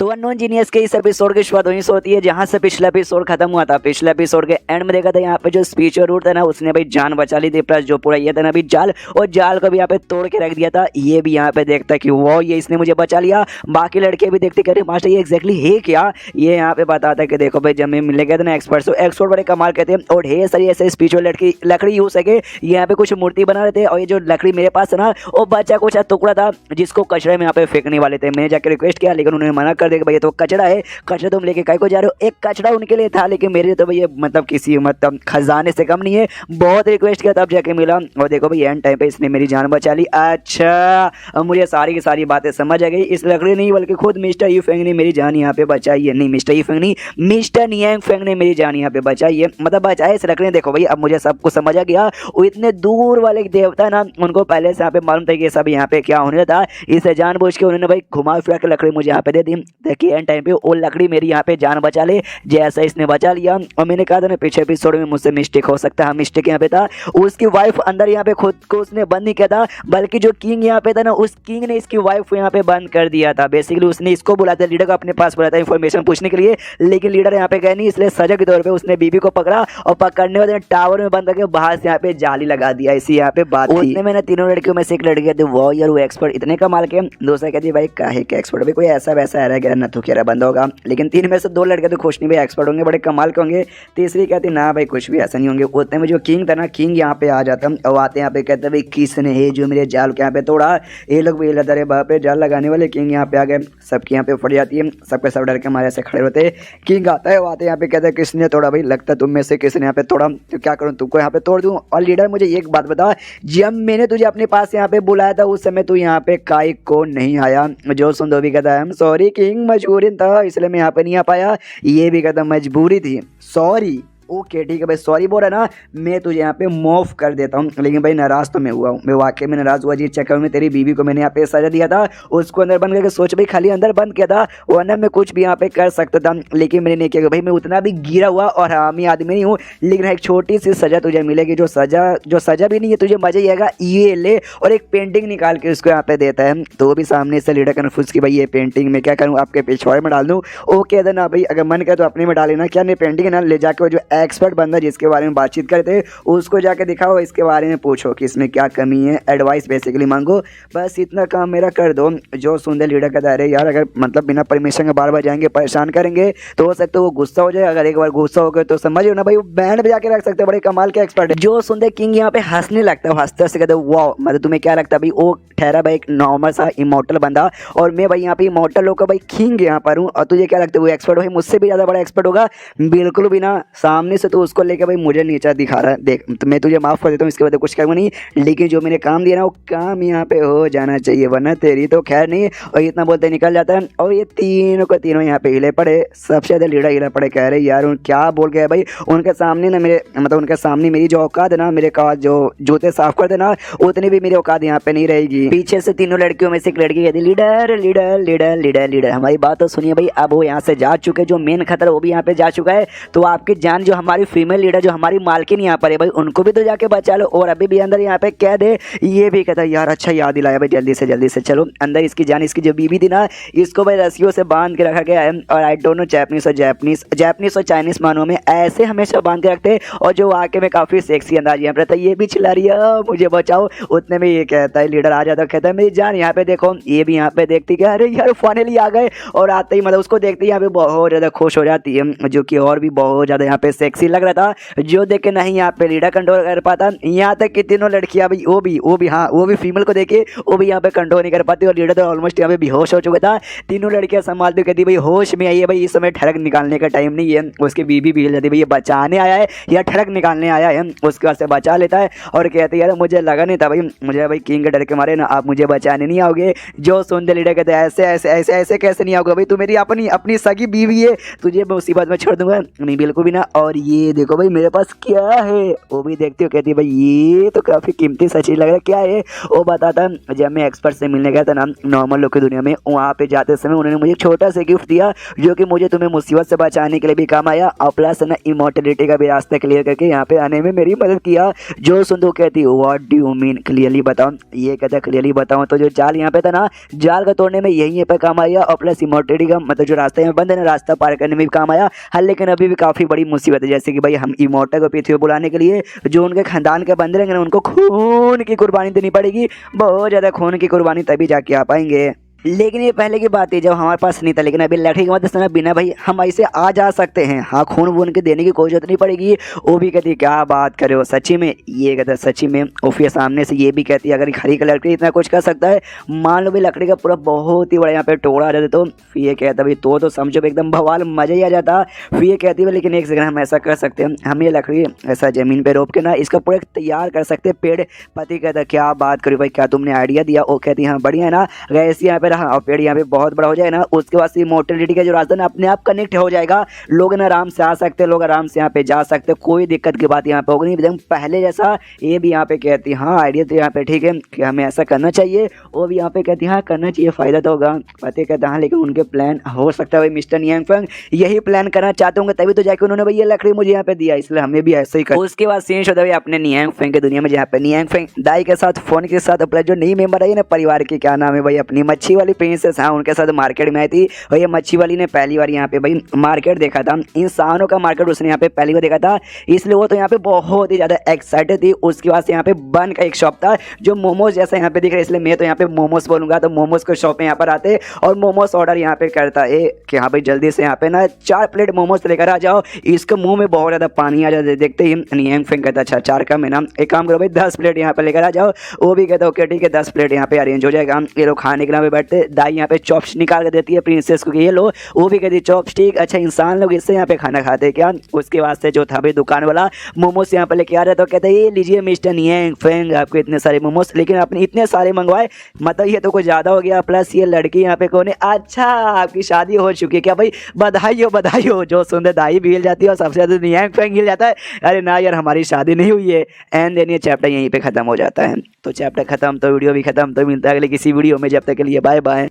Speaker 1: तो अननोन जीनियस के इस एपिसोड की शुरुआत वहीं से होती है जहां से पिछला एपिसोड खत्म हुआ था। पिछले एपिसोड के एंड में देखा था यहाँ पे जो स्पीचर रूट था ना, उसने भाई जान बचा ली थी, प्लस जो पूरा ये था ना अभी जाल, और जाल को भी यहाँ पे तोड़ के रख दिया था। ये भी यहाँ पे देखता कि वो ये इसने मुझे बचा लिया। बाकी लड़के भी देखते कि अरे मास्टर ये एक्जैक्टली है क्या। ये यहाँ पे बताता है कि देखो भाई जब मैं मिले गए थे ना एक्सपर्ट, तो एक्सपर्ट बड़े कमाल कहते हैं और ढेर सारी ऐसे स्पीचुअल लकड़ी यूज सके यहाँ पे कुछ मूर्ति बना रहे थे। और ये जो लकड़ी मेरे पास है ना, वो बचा कुछ टुकड़ा था जिसको कचरे में यहाँ पे फेंकने वाले थे। मैंने जाकर रिक्वेस्ट किया लेकिन उन्होंने मना कर दिया भाई ये तो कचरा है, कचरा तुम लेके काय को जा रहे हो। एक कचरा उनके लिए था लेकिन मेरे लिए तो भैया मतलब किसी मतलब खजाने से कम नहीं है। बहुत रिक्वेस्ट किया तब जाके मिला। और देखो भाई एंड टाइम पे इसने मेरी जान बचा ली। अच्छा अब मुझे सारी की सारी बातें समझ आ गई। इस लकड़ी नहीं बल्कि खुद मिस्टर यू फेंग ने मेरी जान यहाँ पे बचाई है। नहीं मिस्टर यू फेंग नहीं, मिस्टर नियांग फेंग ने मेरी जान यहाँ पे बचाई है, मतलब बचाए इस लकड़ी ने। देखो भाई अब मुझे सब कुछ समझ आ गया। वो इतने दूर वाले देवता ना, उनको पहले से यहाँ पे मालूम था कि सब यहाँ पे क्या होने था। इसे जानबूझ के उन्होंने भाई घुमा फिरा के लकड़ी मुझे यहाँ पे दे दी। देखिए एंड टाइम पे वो लकड़ी मेरी यहाँ पे जान बचा ले, जैसा इसने बचा लिया। और मैंने कहा था ना पीछे एपिसोड में मुझसे मिस्टेक हो सकता है, मिस्टेक यहाँ पे था। उसकी वाइफ अंदर यहाँ पे खुद को उसने बंद नहीं किया था, बल्कि जो किंग यहाँ पे था ना, उस किंग ने इसकी वाइफ को यहाँ पे बंद कर दिया था। बेसिकली उसने इसको बुलाया था, लीडर को अपने पास बुलाया था इन्फॉर्मेशन पूछने के लिए, लेकिन लीडर यहाँ पे गए नहीं। इसलिए सजा के तौर पे उसने बीबी को पकड़ा और पकड़ने वाले टावर में बंद करके बाहर से यहाँ पे जाली लगा दिया। इसी यहाँ पे बात थी। मैंने तीनों लड़कियों में से एक लड़की कहती वो यार वो एक्सपर्ट इतने कमाल के। दूसरा कहती भाई काहे के एक्सपर्ट, भाई कोई ऐसा वैसा रह गया ना तो क्या बंद होगा। लेकिन तीन में से दो लड़के तो खुश नहीं भाई एक्सपर्ट होंगे, बड़े कमाल के होंगे। तीसरी कहती ना भाई कुछ भी ऐसा नहीं होंगे। उतने में जो किंग था ना, किंग यहाँ पे आ जाता और आते यहाँ पे कहते भाई किसने है जो मेरे जाल के यहाँ पे तोड़ा। ये लोग भी अरे बाप रे जाल लगाने वाले किंग यहाँ पे आ गए। सबकी यहाँ पे फट जाती है, सबके सब डर के हमारे ऐसे खड़े होते। किंग आता है, वो आते यहाँ पे कहते हैं किसने तोड़ा। भाई लगता तुम में से किसने यहाँ पे तोड़ा, तो क्या करूँ तुमको यहाँ पे तोड़ दूँ। और लीडर मुझे एक बात बता, जब मैंने तुझे अपने पास यहाँ पे बुलाया था उस समय तू यहाँ पे काई को नहीं आया। जो सुंदो भी कहता है सॉरी किंग मजबूरी था इसलिए मैं यहाँ पे नहीं आ पाया। ये भी कहता मजबूरी थी, सॉरी। ओके ठीक है भाई सॉरी बोल रहा ना, मैं तुझे यहाँ पे माफ कर देता हूँ। लेकिन भाई नाराज तो मैं हुआ हूँ, मैं वाकई में नाराज हुआ। जी चक्कर में तेरी बीवी को मैंने यहाँ पे सजा दिया था, उसको अंदर बंद करके सोच भाई खाली अंदर बंद किया था, वरना मैं कुछ भी यहाँ पे कर सकता था। लेकिन मैंने नहीं किया। भाई मैं उतना भी गिरा हुआ और हरामी आदमी नहीं हूँ, लेकिन एक छोटी सी सजा तुझे मिलेगी। जो सजा भी नहीं है, तुझे मजा ही आएगा। ये ले, और एक पेंटिंग निकाल के उसको यहाँ पे देता है। तो वो भी सामने से लीडर कन्फ्यूज की भाई ये पेंटिंग मैं क्या करूँ, आपके पिछवाड़े में डाल दूँ। ओके देना भाई अगर मन करे तो अपने में डालेना, क्या नहीं पेंटिंग ना ले जाके जो एक्सपर्ट बंदा जिसके बारे में बातचीत करते उसको जाके दिखाओ, इसके बारे में पूछो कि इसमें क्या कमी है, एडवाइस बेसिकली मांगो। बस इतना काम मेरा कर दो। जो सुंदर लीडर कहता है यार अगर मतलब बिना परमिशन के बार बार जाएंगे परेशान करेंगे तो हो सकता है वो गुस्सा हो जाए। अगर एक बार गुस्सा हो गए तो समझो ना भाई वो बैंड बजा के रख सकते हैं, बड़े कमाल के एक्सपर्ट है। जो सुंदर किंग यहाँ पे हंसने लगता है, हंसते हंसते कहते वाह, मतलब तुम्हें क्या लगता है भाई वो ठहरा भाई एक नॉर्मल सा इमोर्टल बंदा, और मैं भाई यहाँ पे इमोर्टल होकर भाई किंग यहाँ पर हूँ। और तुझे क्या लगता है वो एक्सपर्ट भाई मुझसे भी ज़्यादा बड़ा एक्सपर्ट होगा? बिल्कुल भी ना। सामने से तो उसको लेकर भाई मुझे नीचा दिखा रहा है। देख तो मैं तुझे माफ़ कर देता हूँ, इसके बाद कुछ करूँगा नहीं, लेकिन जो मैंने काम दिया ना वो काम यहाँ पे हो जाना चाहिए, वरना तेरी तो खैर नहीं। और इतना बोलते निकल जाता है। और ये तीनों को तीनों यहाँ पे हिले पड़े। सबसे ज़्यादा लीडर हिले पड़े, कह रहे यार क्या बोल गया भाई। उनके सामने ना मेरे मतलब उनके सामने मेरी जो औकात है ना, मेरे का जो जूते साफ कर देना उतनी भी मेरी औकात यहाँ पे नहीं रहेगी। पीछे से तीनों लड़कियों में से एक लड़की कहती leader leader leader leader leader हमारी बात तो सुनिए भाई। अब वो यहाँ से जा चुके, जो मेन खतरा वो भी यहाँ पे जा चुका है। तो आपकी जान जो हमारी फीमेल लीडर जो हमारी मालकिन यहाँ पर है भाई, उनको भी तो जाके बचा लो और अभी भी अंदर यहाँ पे कह दे। ये भी कहता है यार अच्छा याद दिलाया भाई, जल्दी से चलो अंदर। इसकी जान इसकी जो बीवी थी ना, इसको भाई रस्सियों से बांध के रखा गया है। और आई डोंट नो जापानीज और चाइनीज मानों में ऐसे हमेशा बांध के रखते हैं। और जो वाकई में काफी सेक्सी अंदाज यहाँ पर, ये भी चिल्ला रही है मुझे बचाओ। उतने में ये कहता है लीडर आ जाता, कहता है मेरी जान यहाँ पे देखो। ये भी यहाँ पे देखती है अरे यार फाइनली आ गए। और आते ही मतलब उसको देखते ही यहाँ पे बहुत ज़्यादा खुश हो जाती है, जो कि और भी बहुत ज़्यादा यहाँ पे सेक्सी लग रहा था। जो देख के नहीं यहाँ पे लीडर कंट्रोल कर पाता। यहाँ तक कि तीनों लड़कियाँ भाई वो भी फीमेल को देखे वो भी यहाँ पे कंट्रोल नहीं कर पाती। और लीडर तो ऑलमोस्ट यहाँ पे बेहोश हो चुका था। तीनों लड़कियाँ संभालती कहती भाई होश में आइए भाई, इस समय ठड़क निकालने का टाइम नहीं है। उसकी बीबी भी हिल जाती भाई ये बचाने आया है या ठड़क निकालने आया है। उसके बाद से बचा लेता है और कहते यार मुझे लगा नहीं था भाई, मुझे भाई किंग के डर के मारे ना आप मुझे बचाने नहीं आओगे। जो सुंदर लीडर कहते हैं ऐसे ऐसे ऐसे ऐसे कैसे नहीं आओगे भाई, तू मेरी अपनी सगी बीवी है, तुझे मैं मुसीबत में छोड़ दूंगा नहीं बिल्कुल भी ना। और और ये देखो भाई मेरे पास क्या है। वो भी देखती हो, कहती है भाई ये तो काफ़ी कीमती सा चीज़ लग रहा है, क्या है। वो बताता है जब मैं एक्सपर्ट से मिलने गया था ना नॉर्मल लोग की दुनिया में, वहाँ पे जाते समय उन्होंने मुझे एक छोटा सा गिफ्ट दिया जो कि मुझे तुम्हें मुसीबत से बचाने के लिए भी काम आया और प्लस ना इमोर्टलिटी का भी रास्ता क्लियर करके यहाँ पे आने में मेरी मदद किया। जो सुन तो कहती what do you mean, clearly बताओ। ये कहता क्लियरली बताऊँ तो जो जाल यहाँ पे था ना, जाल का तोड़ने में यहीं पे काम आया और प्लस इमोर्टलिटी का मतलब जो रास्ता यहाँ बंद है ना, रास्ता पार करने में भी काम आया। हाँ लेकिन अभी भी काफ़ी बड़ी मुसीबत है, जैसे कि भाई हम इमोर्टल को पृथ्वी बुलाने के लिए जो उनके खानदान के बंदे रहेंगे ना, उनको खून की कुर्बानी देनी पड़ेगी, बहुत ज़्यादा खून की कुर्बानी, तभी जाके आ पाएंगे। लेकिन ये पहले की बात है जब हमारे पास नहीं था, लेकिन अभी लड़की की मदद से ना बिना भाई हम ऐसे आ जा सकते हैं। हाँ खून वून के देने की कोई जरूरत नहीं पड़ेगी। वो भी कहती क्या बात करे हो सच्ची में, ये कहता सच्ची में। और फिर सामने से ये भी कहती है अगर खड़ी का लड़की इतना कुछ कर सकता है, मान लो भाई लकड़ी का पूरा बहुत ही बड़ा यहाँ पे टोड़ा आ जाता तो फिर ये कहता भाई तो समझो एकदम बवाल मजा ही आ जाता। फिर ये कहती है लेकिन एक सेकंड हम ऐसा कर सकते हैं, हम ये लकड़ी ऐसा ज़मीन पे रोप के ना इसका पूरा तैयार कर सकते हैं पेड़। पति कहता क्या बात करी भाई, क्या तुमने आइडिया दिया। वो कहती हाँ बढ़िया है ना, ऐसे यहाँ पे रहा और पेड़ यहाँ पे बहुत बड़ा हो जाए ना, उसके बाद से मोटिलिटी का जो रास्ता ना अपने आप कनेक्ट हो जाएगा, लोग ना आराम से आ सकते हैं, लोग आराम से यहाँ पे जा सकते हैं, कोई दिक्कत की बात यहाँ पे होगी नहीं एकदम पहले जैसा। ये भी यहाँ पे कहती है हाँ आइडिया तो यहाँ पे ठीक है कि हमें ऐसा करना चाहिए। वो भी यहाँ पे कहती है हाँ करना चाहिए, फ़ायदा तो होगा। पति कहता हाँ लेकिन उनके प्लान हो सकता है भाई मिस्टर नियांग फेंग यही प्लान करना चाहते होंगे, तभी तो जाके उन्होंने भाई ये लकड़ी मुझे यहाँ पे दिया, इसलिए हमें भी ऐसे ही कर। उसके बाद सीन होता है अपने नियांग फेंग की दुनिया में, जहाँ पे नियांग फेंग दाई के साथ फोन के साथ अपना जो नई मेंबर आई ना परिवार की, क्या नाम है भाई अपनी मच्छी वाली प्रिंसेस, हाँ उनके साथ मार्केट में आई थी। और ये मच्छी वाली ने पहली बार यहाँ पे भाई मार्केट देखा था, इंसानों का मार्केट उसने यहाँ पे पहली बार देखा था, इसलिए वो तो यहाँ पे बहुत ही ज़्यादा एक्साइटेड थी। उसके बाद से यहाँ पे बन का एक शॉप था जो मोमोज जैसा यहाँ पे दिख रहा है, इसलिए मैं तो यहाँ पे मोमोज बोलूँगा। तो मोमोज के शॉप में यहाँ पर आते और मोमोज ऑर्डर यहाँ पे करता है कि हाँ भाई जल्दी से यहाँ पे ना 4 प्लेट मोमोज लेकर आ जाओ। इसके मुँह में बहुत ज़्यादा पानी आ जाता है देखते ही। नियांग फेंग कहता अच्छा 4 कम है ना, एक काम करो भाई 10 प्लेट यहाँ पे लेकर आ जाओ। वो भी कहता ओके ठीक है 10 प्लेट यहाँ पे अरेंज हो जाएगा। ये लोग खाने के नाम पे बैठते, दाई यहाँ पे चॉप्स निकाल कर देती है प्रिंसेस को कि ये लो। वो भी कहती चॉपस्टिक, अच्छा इंसान लोग इससे यहाँ पे खाना खाते हैं क्या। उसके वास्ते जो था भाई दुकान वाला मोमोज यहाँ पे लेके आ रहा था, तो कहते ये लीजिए मिस्टर नियांग फेंग आपको इतने सारे मोमोज, लेकिन आपने इतने सारे मंगवाए, मतलब ये तो कुछ ज़्यादा हो गया। प्लस ये लड़की यहाँ पे कौन है, अच्छा आपकी शादी हो चुकी है क्या भाई, बधाई हो। जो सुंदर दाई भी हिल जाती है और सबसे ज़्यादा नियांग फेंग हिल जाता है, अरे ना यार हमारी शादी नहीं हुई है। एंड देन ये चैप्टर यहीं पे ख़त्म हो जाता है। तो चैप्टर ख़त्म तो वीडियो भी ख़त्म, तो मिलता है अगले किसी वीडियो में, जब तक के लिए बाय बाय।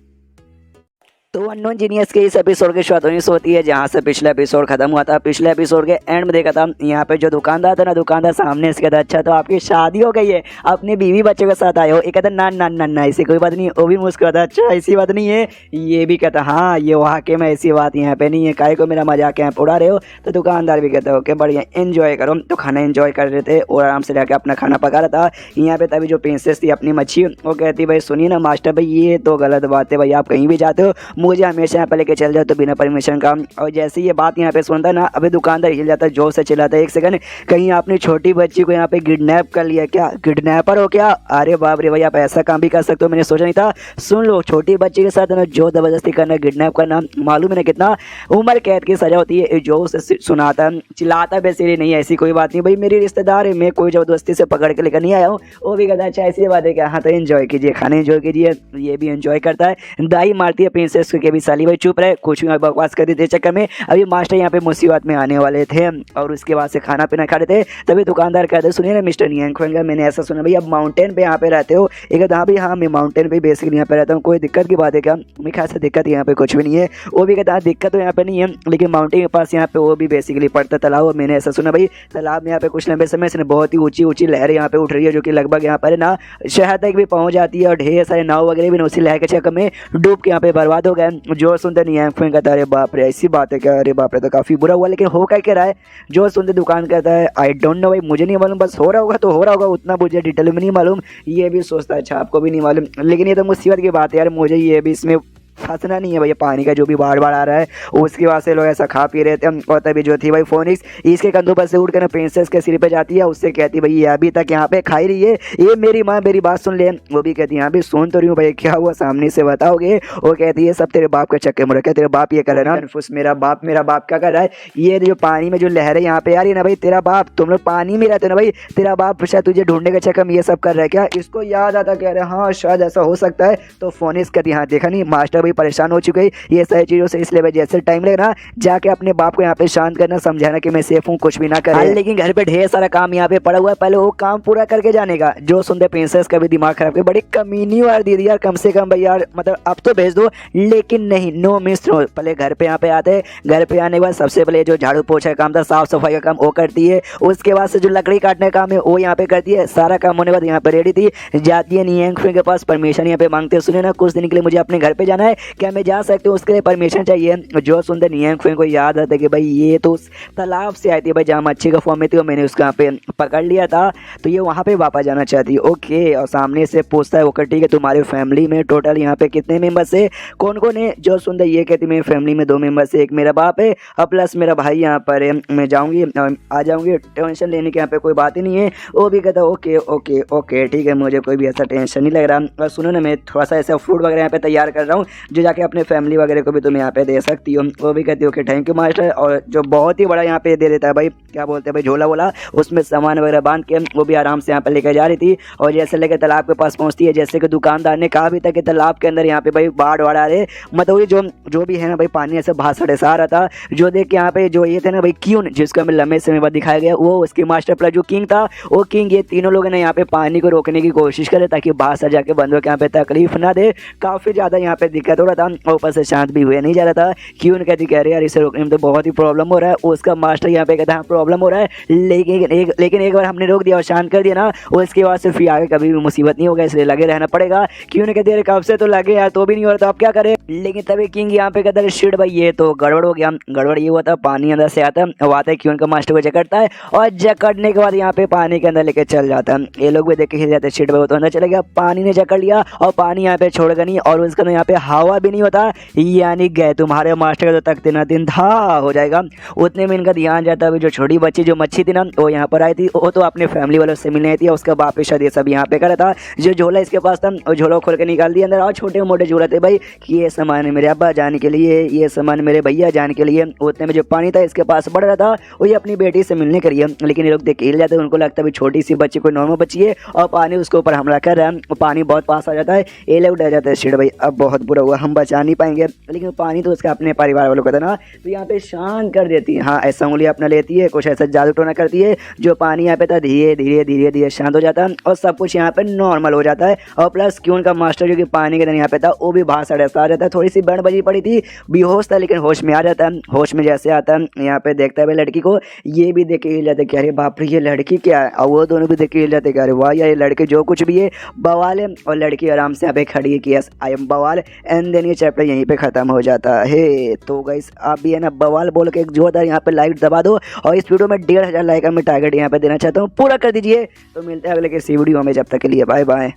Speaker 1: तो अननोन जीनियस के इस एपिसोड की शुरुआत वहीं से होती है जहाँ से पिछला एपिसोड खत्म हुआ था। पिछले एपिसोड के एंड में देखा था यहाँ पे जो दुकानदार था ना, दुकानदार सामने से कहता अच्छा तो आपकी शादी हो गई है, अपने बीवी बच्चों के साथ आए हो। एक कहता ना ना ना ना ऐसी कोई बात नहीं। वो भी मुस्कुराता अच्छा ऐसी बात नहीं है। ये भी कहता हाँ ये वहाँ के में ऐसी बात यहाँ पे नहीं है, काहे को मेरा मजाक यहाँ उड़ा रहे हो। तो दुकानदार भी कहता ओके बढ़िया एंजॉय करो। तो खाना एंजॉय कर रहे थे और आराम से जाके अपना खाना पका रहा था। यहाँ पे तभी जो प्रिंसेस थी अपनी मच्छी, वो कहती भाई सुनिए ना मास्टर भाई ये तो गलत बात है भाई, आप कहीं भी जाते हो मुझे हमेशा यहाँ पे लेके चल जाओ तो बिना परमिशन का। और जैसे ये बात यहाँ पे सुनता ना, अभी दुकानदार हिल जाता है, जोर से चिल्लाता है एक सेकंड कहीं आपने छोटी बच्ची को यहाँ पे किडनैप कर लिया क्या, किडनैपर हो क्या। अरे बाप रे भाई आप ऐसा काम भी कर सकते हो, मैंने सोचा नहीं था। सुन लो छोटी बच्ची के साथ ना जो जबरदस्ती करना किडनैप करना, मालूम है ना कितना उम्र कैद की सजा होती है। जो से सुनाता चिल्लाता बेसिकली नहीं ऐसी कोई बात नहीं भाई, मेरी रिश्तेदार है, मैं कोई जबरदस्ती से पकड़ के लेकर नहीं आया हूँ। वो भी कहता अच्छा ऐसी बात है क्या, हाँ तो एंजॉय कीजिए, खाने एंजॉय कीजिए। ये भी एंजॉय करता है। दाई मारती है प्रिंसेस को भी साली भाई चुप रहे, कुछ भी बकवास कर देते चक्कर में। अभी मास्टर यहाँ पे मुसीबत में आने वाले थे और उसके बाद से खाना पीना खा रहे थे। तभी दुकानदार कहते सुनिए ना मिस्टर नियांग फेंग मैंने ऐसा सुना भाई आप माउंटेन पे यहाँ पे रहते हो। एक हाँ भाई हाँ मैं माउंटेन पे बेसिकली यहाँ पे रहता हूँ, कोई दिक्कत की बात है क्या। मैं खास दिक्कत यहाँ पे कुछ भी नहीं है। वो भी कहता दिक्कत तो यहाँ पे नहीं है, लेकिन माउंटेन के पास यहाँ पे वो भी बेसिकली पड़ता तालाब। मैंने ऐसा सुना भाई तालाब में यहाँ पे कुछ लंबे समय से बहुत ही ऊंची ऊंची लहरें यहाँ पे उठ रही है, जो कि लगभग यहाँ पर ना शहर तक भी पहुँच जाती है और ढेर सारे नाव वगैरह भी उसी लहर के चक्कर में डूब के यहाँ पे बर्बाद हो गए। जो सुनते नियांग फेंग कहता अरे बाप रे ऐसी बात है क्या, अरे बाप रे तो काफ़ी बुरा हुआ। लेकिन हो क्या रहा है, जो सुनते दुकान कहता है आई डोंट नो भाई मुझे नहीं मालूम, बस हो रहा होगा तो हो रहा होगा, उतना मुझे डिटेल में नहीं मालूम। ये भी सोचता है अच्छा आपको भी नहीं मालूम, लेकिन ये तो मुसीबत की बात है यार, मुझे ये भी इसमें फंसना नहीं है भाई। पानी का जो भी बाढ़ आ रहा है उसके बाद से लोग ऐसा खा पी रहे थे। और तभी जो थी भाई फोनिक्स इसके कंधों पर से उठ कर ना प्रिंसेस के सिर पे जाती है, उससे कहती भाई ये अभी तक यहाँ पे खाई रही है, ये मेरी माँ मेरी बात सुन ले। वो भी कहती यहाँ भी सुन तो रही हूँ भाई, क्या हुआ सामने से बताओगे। वो कहती है सब तेरे बाप का चक्कर मुझे, क्या तेरा बाप ये कर रहा है ना। मेरा बाप क्या कर रहा है, ये जो पानी में जो लहरें यहाँ पे आ रही है ना भाई, तेरा बाप तुम लोग पानी में रहते हो ना भाई, तेरा बाप शायद तुझे ढूंढने के चक्कर में ये सब कर रहा है क्या। इसको याद आता कह रहे हाँ शायद ऐसा हो सकता है। तो फोनिक्स कहती हाँ देखा नहीं मास्टर भाई परेशान हो चुके हैं ये सारी चीज़ों से, इसलिए भाई जैसे टाइम लगे ना जाके अपने बाप को यहाँ पे शांत करना, समझाना कि मैं सेफ हूँ, कुछ भी ना करे। लेकिन घर पे ढेर सारा काम यहाँ पे पड़ा हुआ है, पहले वो काम पूरा करके जाने का। जो सुनते प्रिंसेस का भी दिमाग खराब कर, बड़ी कमीनी वाली दीदी यार, कम से कम भाई यार मतलब अब तो भेज दो, लेकिन नहीं, नो मिस नो। पहले घर पे यहाँ पे आते, घर पे आने के बाद सबसे पहले जो झाड़ू पोछा का काम था, साफ सफाई का काम वो करती है, उसके बाद से जो लकड़ी काटने का काम है वो यहाँ पे करती है। सारा काम होने के बाद यहाँ पे रेडी थी, जाती है नियंग फैंग के पास, परमिशन यहाँ पे मांगते हैं, सुने ना कुछ दिन के लिए मुझे अपने घर पे जाना है, क्या मैं जा सकती हूँ, उसके लिए परमिशन चाहिए। जो सुनते नियंग फैंग को याद आता है कि भाई ये तो उस तालाब से आई थी भाई जहाँ मच्छी का फॉर्म में थी, और मैंने उसको यहाँ पे पकड़ लिया था, तो ये वहाँ पे वापस जाना चाहती है। ओके, और सामने से पूछता है ओके ठीक है, तुम्हारी फैमिली में टोटल यहाँ पे कितने मेंबर्स है, कौन कौन है। जो सुंदर ये कहती मेरी फैमिली में 2 मेंबर्स है, एक मेरा बाप है और प्लस मेरा भाई यहाँ पर है, मैं जाऊँगी आ जाऊँगी, टेंशन लेने की यहाँ पे कोई बात ही नहीं है। वो भी कहता ओके ओके ओके ठीक है, मुझे कोई भी ऐसा टेंशन नहीं लग रहा। और सुनो ना, मैं थोड़ा सा ऐसा फ्रूट वगैरह यहाँ पे तैयार कर रहा हूँ जो जाके अपने फैमिली वगैरह को भी तुम यहाँ पे दे सकती हो। वो भी कहती है ओके थैंक यू मास्टर। और जो बहुत ही बड़ा यहाँ पे दे देता है भाई, क्या बोलते हैं भाई, झोला वोला, उसमें सामान वगैरह बांध के वो भी आराम से यहाँ पे लेकर जा रही थी। और जैसे लेकर तालाब के पास पहुँचती है, जैसे कि दुकानदार ने कहा भी था कि तालाब के अंदर यहाँ पे भाई बाढ़ वाड़ आ रहे, मतलब ये जो भी है ना भाई, पानी ऐसे भाषण ऐसा आ रहा था। जो देख के यहाँ पे जो ये थे ना भाई क्यून, जिसको हमें लंबे समय बाद दिखाया गया, वो उसकी मास्टर प्लस जो किंग था वो किंग, ये तीनों लोगों ने यहाँ पे पानी को रोकने की कोशिश करे ताकि बाहर जाके बंदरों के यहाँ पे तकलीफ ना दे। काफ़ी ज़्यादा यहाँ पे दिक्कत हो रहा था, ऊपर से शांत भी हुए नहीं जा रहा था। क्यून कहती कह रही यार इसे रोकने में तो बहुत ही प्रॉब्लम हो रहा है। उसका मास्टर यहाँ पे कहता है प्रॉब्लम हो रहा है, लेकिन एक बार हमने रोक दिया और शांत कर दिया ना, उसके बाद से फिर आगे कभी भी मुसीबत नहीं होगा, इसलिए लगे रहना पड़ेगा। क्यून कहती है कब से तो लगे यार, तो भी नहीं हो रहा था, अब क्या करें। लेकिन तभी किंग यहाँ पे कहता है शिट भाई ये तो गड़बड़ हो गया। गड़बड़ ये हुआ था, पानी अंदर से आता है, वो आता है क्यून का मास्टर को जकड़ता है, और जकड़ने के बाद यहाँ पे पानी के अंदर लेके चल जाता है। ये लोग भी देख के हिल जाते हैं, शिट भाई वो तो अंदर चले गया, पानी ने जकड़ लिया और पानी यहाँ पे छोड़ेगा नहीं, और उसके अंदर यहाँ पे हवा भी नहीं होता, यानी गए तुम्हारे मास्टर का तो तख्ते ना दिन था हो जाएगा। उतने में इनका ध्यान जाता है, जो छोटी बच्ची जो मच्छी थी ना वो यहाँ पर आई थी, वो तो अपने फैमिली वालों से मिलने आई थी, उसका बाप शायद ये सब यहाँ पे करा था। जो झोला इसके पास था वो झोला खोल के निकाल दिया अंदर, और छोटे मोटे झोला थे भाई कि ये सामान मेरे अब्बा जाने के लिए, ये सामान मेरे भैया जाने के लिए। उतने में जो पानी था इसके पास बढ़ रहा था, वो ये अपनी बेटी से मिलने के लिए। लेकिन ये लोग देख के हिल जाते हैं, उनको लगता है छोटी सी बच्ची कोई नॉर्मल बच्ची है और पानी उसके ऊपर हमला कर रहा है, पानी बहुत पास आ जाता है। ये लोग डर जाते हैं, शिट भाई अब बहुत बुरा हुआ, हम बचा नहीं पाएंगे। लेकिन पानी तो उसके अपने परिवार वालों का था ना, तो यहाँ पे शांत कर देती है। हाँ, ऐसा उंगली अपना लेती है, कुछ ऐसा जादू टोना करती है, जो पानी यहाँ पे था धीरे धीरे धीरे धीरे शांत हो जाता है और सब कुछ यहाँ पे नॉर्मल हो जाता है। और प्लस क्यों का मास्टर जो कि पानी के अंदर यहाँ पे था वो भी बाहर साढ़े आ जाता है, थोड़ी सी बड़ बजी पड़ी थी, बेहोश था लेकिन होश में आ जाता है। होश में जैसे आता है यहाँ पे देखता है भाई लड़की को, ये भी देख के हिल जाते कि अरे बाप रे ये लड़की क्या है, और वो दोनों भी देख के हिल जाते कि अरे वाह यार ये लड़के जो कुछ भी है बवाल है। और लड़की आराम से यहाँ पे खड़ी है कि यस आई एम बवाल, एंड देन ये चैप्टर यहीं पे खत्म हो जाता है। तो गाइस आप भी है ना बवाल बोल के एक जोरदार यहाँ पे लाइक दबा दो, और इस वीडियो में 1500 लाइक का मैं टारगेट यहाँ पे देना चाहता हूँ, पूरा कर दीजिए। तो मिलते हैं अगले किसी वीडियो में, जब तक के लिए बाय बाय।